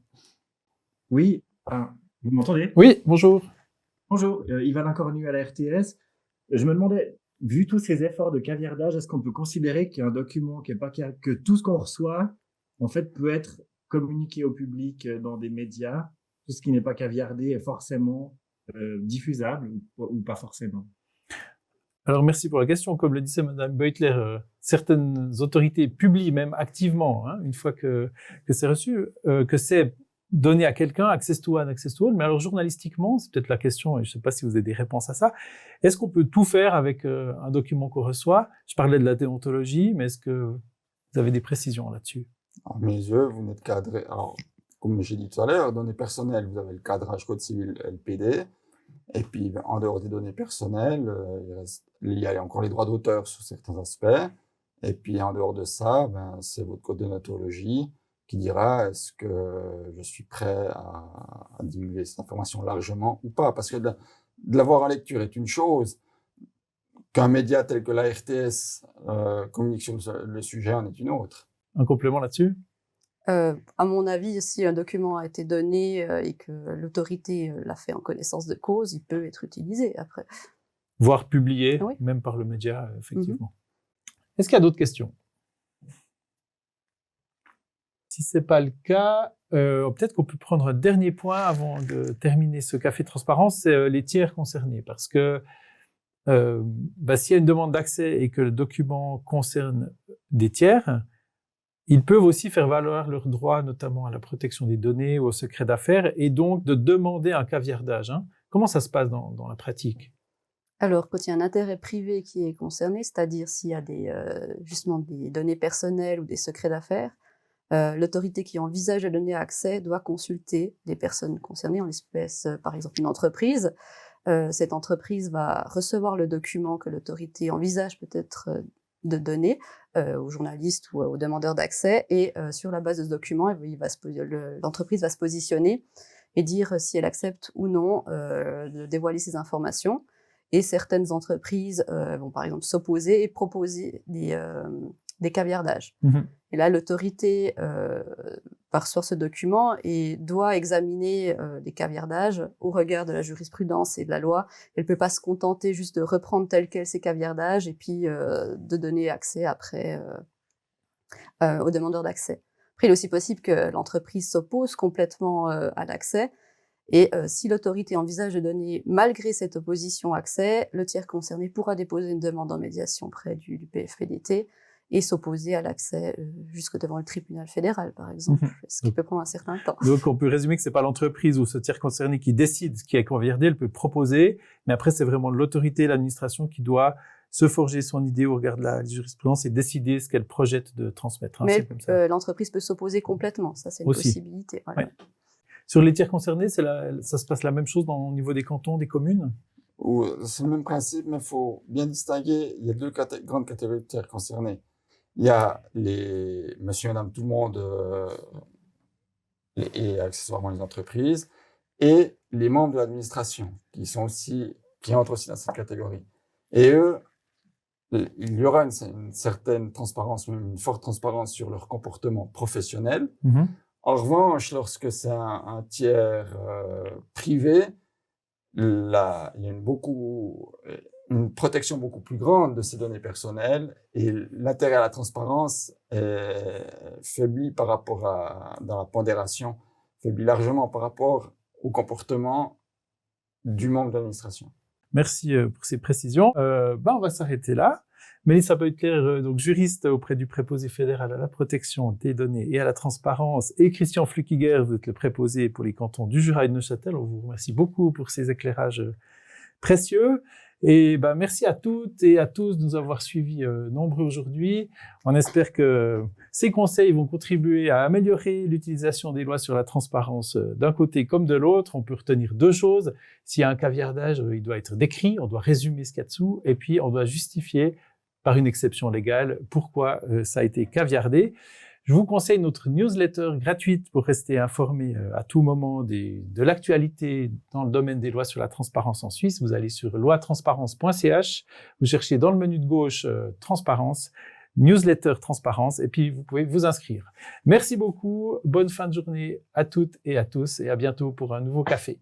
Oui. Vous m'entendez? Oui, bonjour. Bonjour, Yvan Incornu à la RTS. Je me demandais, vu tous ces efforts de caviardage, est-ce qu'on peut considérer qu'un document que tout ce qu'on reçoit, en fait, peut être communiqué au public dans des médias, tout ce qui n'est pas caviardé est forcément diffusable ou pas forcément? Alors, merci pour la question. Comme le disait Madame Beutler, certaines autorités publient même activement, une fois que c'est reçu, que c'est donné à quelqu'un, access to one, access to all. Mais alors, journalistiquement, c'est peut-être la question, et je ne sais pas si vous avez des réponses à ça, est-ce qu'on peut tout faire avec un document qu'on reçoit? Je parlais de la déontologie, mais est-ce que vous avez des précisions là-dessus? À mes yeux, vous n'êtes cadré. Alors, comme j'ai dit tout à l'heure, données personnelles, vous avez le cadrage Code civil LPD. Et puis, en dehors des données personnelles, il y a encore les droits d'auteur sur certains aspects. Et puis, en dehors de ça, c'est votre code de déontologie qui dira est-ce que je suis prêt à divulguer cette information largement ou pas. Parce que de l'avoir en lecture est une chose, qu'un média tel que la RTS communique sur le sujet en est une autre. Un complément là-dessus? À mon avis, si un document a été donné et que l'autorité l'a fait en connaissance de cause, il peut être utilisé après. Voire publié, oui. Même par le média, effectivement. Est-ce qu'il y a d'autres questions? Si ce n'est pas le cas, peut-être qu'on peut prendre un dernier point avant de terminer ce café transparence, c'est les tiers concernés. Parce que s'il y a une demande d'accès et que le document concerne des tiers, ils peuvent aussi faire valoir leurs droits, notamment à la protection des données ou au secret d'affaires, et donc de demander un caviardage. Comment ça se passe dans la pratique? Alors, quand il y a un intérêt privé qui est concerné, c'est-à-dire s'il y a justement des données personnelles ou des secrets d'affaires, l'autorité qui envisage de donner accès doit consulter les personnes concernées, en l'espèce, par exemple, une entreprise. Cette entreprise va recevoir le document que l'autorité envisage peut-être de donner aux journalistes ou aux demandeurs d'accès, et sur la base de ce document, l'entreprise va se positionner et dire si elle accepte ou non de dévoiler ces informations. Et certaines entreprises vont par exemple s'opposer et proposer des caviardages. Et là, l'autorité va recevoir ce document et doit examiner les caviardages au regard de la jurisprudence et de la loi. Elle ne peut pas se contenter juste de reprendre tel quel ces caviardages et puis de donner accès après aux demandeurs d'accès. Après, il est aussi possible que l'entreprise s'oppose complètement à l'accès. Et si l'autorité envisage de donner, malgré cette opposition, accès, le tiers concerné pourra déposer une demande en médiation près du PFPDT et s'opposer à l'accès jusque devant le tribunal fédéral, par exemple, ce qui peut prendre un certain temps. Donc, on peut résumer que c'est pas l'entreprise ou ce tiers concerné qui décide ce qui est caviardé, elle peut proposer, mais après, c'est vraiment l'autorité, l'administration qui doit se forger son idée au regard de la jurisprudence et décider ce qu'elle projette de transmettre. Mais l'entreprise peut s'opposer complètement, ça c'est une possibilité. Voilà. Ouais. Sur les tiers concernés, ça se passe la même chose au niveau des cantons, des communes? C'est le même principe, mais il faut bien distinguer. Il y a deux grandes catégories de tiers concernés. Il y a les monsieur et madame tout le monde et accessoirement les entreprises, et les membres de l'administration qui entrent aussi dans cette catégorie. Et eux, il y aura une certaine transparence, même une forte transparence sur leur comportement professionnel. En revanche, lorsque c'est un tiers privé, là, il y a une protection beaucoup plus grande de ces données personnelles et l'intérêt à la transparence faiblit par rapport dans la pondération, faiblit largement par rapport au comportement du membre de l'administration. Merci pour ces précisions. On va s'arrêter là. Mélissa Beutler, donc juriste auprès du préposé fédéral à la protection des données et à la transparence, et Christian Flukiger, vous êtes le préposé pour les cantons du Jura et de Neuchâtel. On vous remercie beaucoup pour ces éclairages précieux. Et merci à toutes et à tous de nous avoir suivis nombreux aujourd'hui. On espère que ces conseils vont contribuer à améliorer l'utilisation des lois sur la transparence d'un côté comme de l'autre. On peut retenir deux choses. S'il y a un caviardage, il doit être décrit, on doit résumer ce qu'il y a dessous, et puis on doit justifier par une exception légale pourquoi ça a été caviardé. Je vous conseille notre newsletter gratuite pour rester informé à tout moment de l'actualité dans le domaine des lois sur la transparence en Suisse. Vous allez sur loitransparence.ch, vous cherchez dans le menu de gauche transparence, newsletter transparence, et puis vous pouvez vous inscrire. Merci beaucoup, bonne fin de journée à toutes et à tous, et à bientôt pour un nouveau café.